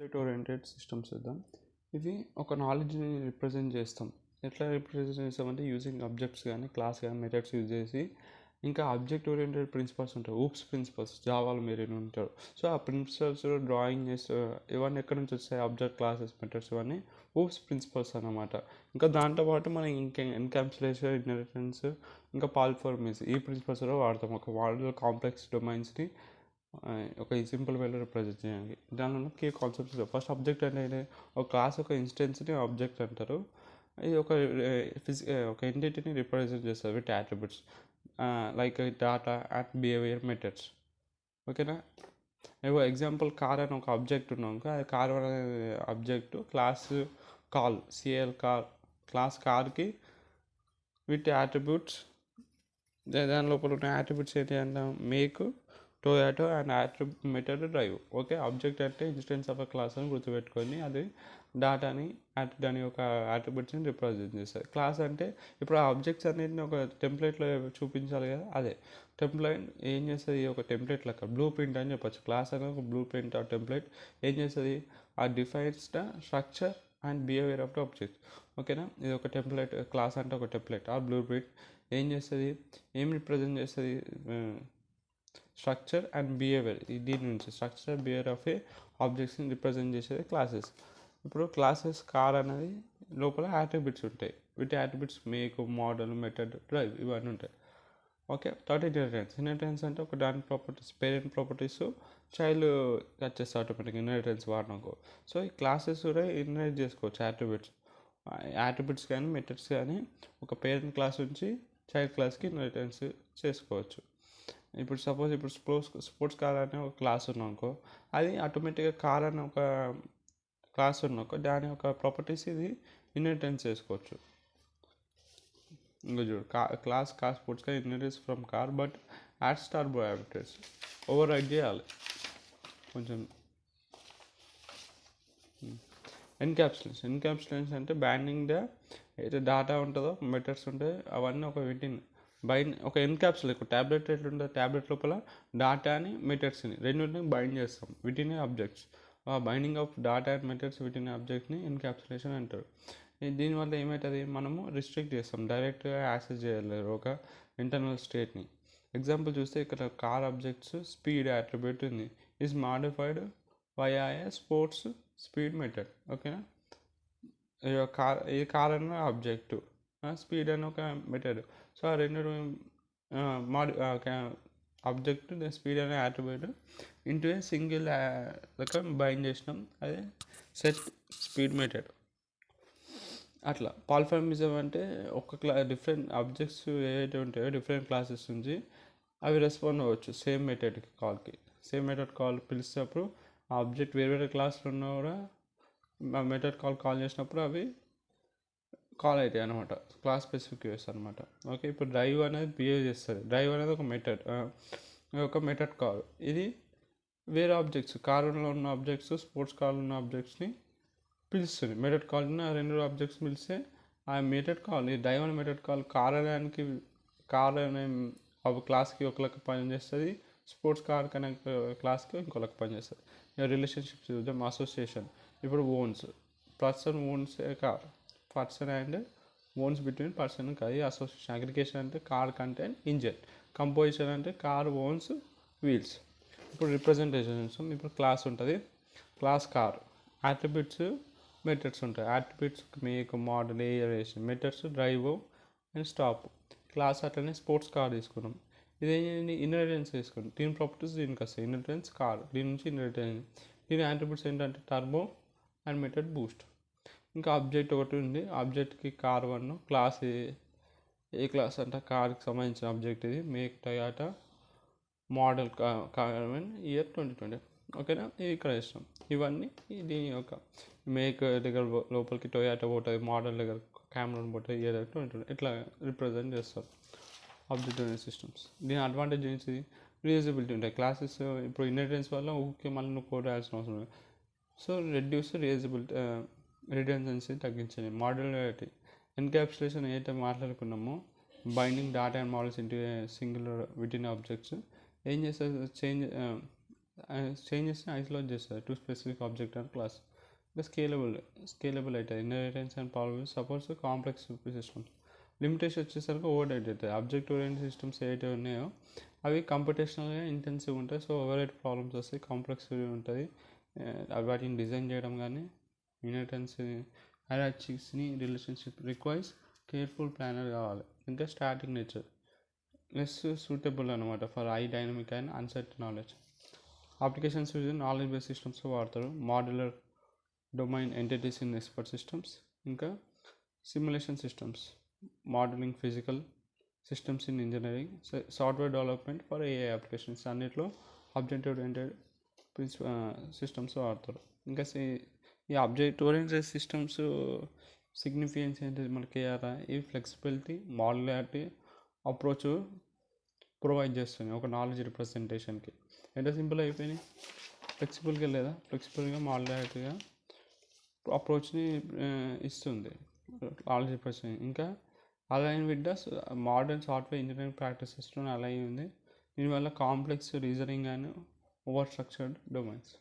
Object oriented systems చూద్దాం. ఇవి ఒక నాలెడ్జ్ని రిప్రజెంట్ చేస్తాం. ఎట్లా రిప్రజెంట్ చేస్తామంటే యూజింగ్ ఆబ్జెక్ట్స్ కానీ క్లాస్ కానీ మెథడ్స్ యూజ్ చేసి. ఇంకా ఆబ్జెక్ట్ ఓరియంటెడ్ ప్రిన్సిపల్స్ ఉంటాయి, ఊప్స్ ప్రిన్సిపల్స్, జావాలో మీరు ఉంటారు. సో ఆ ప్రిన్సిపల్స్ డ్రాయింగ్ చేస్తే ఇవన్నీ ఎక్కడి నుంచి వస్తాయి, ఆబ్జెక్ట్ క్లాసెస్ మెథడ్స్ ఇవన్నీ ఊప్స్ ప్రిన్సిపల్స్ అన్నమాట. ఇంకా దాంతోపాటు మనం ఇంకా ఎన్కాప్సులేషన్, ఇన్హెరిటెన్స్, ఇంకా పాలిఫార్మేస్ ఈ ప్రిన్సిపల్స్ కూడా వాడతాం. ఒక మోడల్ కాంప్లెక్స్ డొమైన్స్ని ఒక సింపుల్ వేలో రిప్రజెంట్ చేయాలి. దానిలో కీ కాన్సెప్ట్స్ ఫస్ట్ ఆబ్జెక్ట్ అంటే ఒక క్లాస్ ఒక ఇన్స్టెన్స్ని ఆబ్జెక్ట్ అంటారు. ఇది ఒక ఎంటిటీని రిప్రజెంట్ చేస్తారు with attributes like data and behaviour methods. ఓకేనా. ఎగ్జాంపుల్ కార్ అని ఒక ఆబ్జెక్ట్ ఉన్నాం, కార్ అనే object class call CL car class కార్కి విత్ యాట్రిబ్యూట్స్. దాని లోపల ఉన్న యాట్రిబ్యూట్స్ ఏంటి అంటే make, Toyota and attribute method drive. Okay, object అంటే ఇన్స్టెన్స్ ఆఫ్ క్లాస్ అని గుర్తుపెట్టుకొని అది డాటాని దాని యొక్క యాట్రిబ్యూట్స్ని రిప్రజెంట్ చేస్తుంది. క్లాస్ అంటే ఇప్పుడు ఆ ఆబ్జెక్ట్స్ అన్నింటిని ఒక టెంప్లెట్లో చూపించాలి కదా, అదే టెంప్లెట్ ఏం చేస్తుంది, ఒక టెంప్లెట్ లెక్క బ్లూ ప్రింట్ అని చెప్పొచ్చు. క్లాస్ అనేది ఒక బ్లూ ప్రింట్ ఆ టెంప్లెట్ ఏం చేస్తుంది, ఆ defines the structure and behaviour of the object. ఓకేనా. ఇది ఒక టెంప్లెట్, క్లాస్ అంటే ఒక టెంప్లెట్ ఆ బ్లూ ప్రింట్ ఏం చేస్తుంది, ఏం రిప్రజెంట్ చేస్తుంది, స్ట్రక్చర్ అండ్ బిహేవియర్. దీని నుంచి స్ట్రక్చర్ బిహేవియర్ ఆఫ్ ఏ ఆబ్జెక్ట్స్ని రిప్రజెంట్ చేసేది క్లాసెస్. ఇప్పుడు క్లాసెస్ కార్ అనేది లోపల యాట్రిబ్యూట్స్ ఉంటాయి, వీటి attributes make, model, method, drive ఇవన్నీ ఉంటాయి. ఓకే. థర్డ్ ఇన్హెరిటెన్స్ అంటే ఒక దాని ప్రాపర్టీస్, పేరెంట్ ప్రాపర్టీస్ చైల్డ్ వచ్చేస్తే ఆటోమేటిక్గా ఇన్హెరిటెన్స్ వాడినాకో. సో ఈ క్లాసెస్ కూడా ఇన్హెరిట్ చేసుకోవచ్చు యాట్రిబ్యూట్స్ కానీ మెథడ్స్ కానీ ఒక పేరెంట్ క్లాస్ నుంచి చైల్డ్ క్లాస్కి ఇన్హెరిటెన్స్ చేసుకోవచ్చు. ఇప్పుడు సపోజ్ స్పోర్ట్స్ కార్ అనే ఒక క్లాస్ ఉన్నాకో, అది ఆటోమేటిక్గా కార్ అనే ఒక క్లాస్ ఉన్నాకో దాని యొక్క ప్రాపర్టీస్ ఇది ఇన్హెరిటెన్స్ చేసుకోవచ్చు. ఇంకా చూడు, class car sports car inheritance from car but add star habitats override చేయాలి కొంచెం. ఎన్క్యాప్సులేషన్ అంటే బ్యాండింగ్ ద అయితే డేటా ఉంటుందో మెథడ్స్ ఉంటాయి అవన్నీ ఒక వీటిని ఒక ఎన్క్యాప్సుల్ ఒక ట్యాబ్లెట్ ఎట్లుంటుంది, ట్యాబ్లెట్ లోపల డాటాని మెథడ్స్ని రెండింటిని బైండ్ చేస్తాం, వీటిని objects. Binding of data and methods వీటిని ఆబ్జెక్ట్ని ఎన్క్యాప్సులేషన్ అంటారు. దీనివల్ల ఏమవుతుంది, మనము రిస్ట్రిక్ట్ చేస్తాం, డైరెక్ట్గా యాక్సెస్ చేయలేరు ఒక ఇంటర్నల్ స్టేట్ని. ఎగ్జాంపుల్ చూస్తే ఇక్కడ కార్ ఆబ్జెక్ట్స్ స్పీడ్ యాట్రిబ్యూట్ ఉంది, is modified via sports speed method. ఓకేనా. ఈ కార్ అన్న ఆబ్జెక్టు, స్పీడ్ అని ఒక మెథడ్. సో ఆ రెండు ఆబ్జెక్ట్ స్పీడ్ అనే attribute into a single bind చేసినాం, అదే సెట్ స్పీడ్ మెథడ్. అట్లా పాలిమార్ఫిజం అంటే ఒక డిఫరెంట్ ఆబ్జెక్ట్స్ ఏవైతే ఉంటాయో డిఫరెంట్ క్లాసెస్ నుంచి అవి రెస్పాండ్ అవ్వచ్చు సేమ్ మెథడ్కి కాల్కి. సేమ్ మెథడ్ కాల్ పిలిచినప్పుడు ఆ ఆబ్జెక్ట్ వేరే క్లాస్లో ఉన్నా కూడా ఆ మెథడ్ కాల్ చేసినప్పుడు అవి కాల్ అవుతాయి అనమాట, క్లాస్ స్పెసిఫిక్ చేస్తాయి అనమాట. ఓకే. ఇప్పుడు డ్రైవ్ అనేది బిహేవ్ చేస్తుంది, డ్రైవ్ అనేది ఒక మెథడ్ కాల్. ఇది వేరే ఆబ్జెక్ట్స్, కారులో ఉన్న ఆబ్జెక్ట్స్, స్పోర్ట్స్ కార్లో ఉన్న ఆబ్జెక్ట్స్ని పిలుస్తుంది. మెథడ్ కాల్ని ఆ రెండు ఆబ్జెక్ట్స్ పిలిస్తే ఆ మెథడ్ కాల్, ఈ డ్రైవ్ అనే మెథడ్ కాల్ కార్ అనే క్లాస్కి ఒక లెక్క పనిచేస్తుంది, స్పోర్ట్స్ కార్ అనే క్లాస్కి ఇంకో లెక్క పనిచేస్తుంది. రిలేషన్షిప్స్ చూద్దాం. అసోసియేషన్, ఇప్పుడు owns, person and owns between person and car, association. Aggregation అంటే కార్ కంటెంట్ ఇంజన్, కంపోజిషన్ అంటే కార్ ఓన్స్ వీల్స్. ఇప్పుడు రిప్రజెంటేషన్, ఇప్పుడు క్లాస్ ఉంటుంది, క్లాస్ కార్, యాట్రిబ్యూట్స్ మెథడ్స్ ఉంటాయి, attributes make, model, aeration, methods drive and stop. Class అట్లనే sports car తీసుకున్నాం, ఇదేంటి inheritance తీసుకున్నాం, దీని ప్రాపర్టీస్ దీనికి వస్తాయి, ఇన్హెరిటెన్స్ కార్, దీని నుంచి ఇన్హెరిటెన్స్. దీని యాట్రిబ్యూట్స్ ఏంటంటే టర్బో అండ్ మెథడ్ బూస్ట్. ఇంకా ఆబ్జెక్ట్ ఒకటి ఉంది, ఆబ్జెక్ట్కి కార్ వన్, క్లాస్ ఏ క్లాస్ అంటే కార్కి సంబంధించిన ఆబ్జెక్ట్ ఇది, make Toyota, model car year 2020. ఓకేనా. ఇది ఇక్కడ ఇష్టం. ఇవన్నీ దీని యొక్క మేక్ దగ్గర లోపలికి టొయాటా పోతుంది, మోడల్ దగ్గర క్యామరాన్ పోతుంది, ఇయర్ 2020 ఇట్లా రిప్రజెంట్ చేస్తారు ఆబ్జెక్ట్ ఓరియెంటెడ్ సిస్టమ్స్. దీని అడ్వాంటేజ్ ఏంటి, రీయూజబిలిటీ ఉంటాయి. క్లాసెస్ ఇప్పుడు ఇన్హెరిటెన్స్ వల్ల ఊరికే మళ్ళీ నువ్వు కోడ్ రాయాల్సిన అవసరం లేదు. సో రెడ్యూస్ రీయూజబిలిటీ, రిడెండెన్సీ తగ్గించండి. మాడ్యులారిటీ, ఎన్క్యాప్సులేషన్ ఏదైతే మాట్లాడుకున్నామో, binding data and models into single within objects ఏం చేస్తుంది, చేంజెస్ని ఐసోలేట్ చేస్తుంది to specific object and class. ఇంకా స్కేలబుల్ అవుతుంది. Inheritance and problems supports complex systems. Limitation వచ్చేసరికి ఓవర్ హెడ్ అవుతుంది. ఆబ్జెక్ట్ ఓరియంటెడ్ సిస్టమ్స్ ఏవైతే ఉన్నాయో అవి కంప్యూటేషనల్గా ఇంటెన్సివ్ ఉంటాయి. సో ఓవర్ హెడ్ ప్రాబ్లమ్స్ వస్తాయి, కాంప్లెక్సిటీ ఉంటుంది. వాటిని డిజైన్ చేయడం కానీ ఇన్హెరిటెన్స్ హైరార్చీస్ని రిలేషన్షిప్ రిక్వైర్స్ కేర్ఫుల్ ప్లానర్ కావాలి. ఇంకా స్టాటిక్ నేచర్ లెస్ సూటబుల్ అనమాట for high dynamic and uncertain knowledge. Applications use knowledge based systems వాడతారు. Modular domain entities in expert systems. ఇంకా simulation systems, modelling physical systems in engineering, software development for AI applications అన్నిట్లో object oriented systems వాడతారు. ఇంకా ఈ object oriented systems significance ఏంటి మనకి ఈ flexibility, modularity approach provide చేస్తుంది ఒక నాలెడ్జ్ రిప్రజెంటేషన్కి. ఎంత సింపుల్ అయిపోయినాయి. ఫ్లెక్సిబుల్గా మాడ్యులారిటీగా అప్రోచ్ని ఇస్తుంది నాలెడ్జ్ రిప్రజెంటేషన్. ఇంకా align with the modern software engineering ప్రాక్టీసెస్తో అలైన్ ఉంది. దీనివల్ల complex reasoning and over structured domains.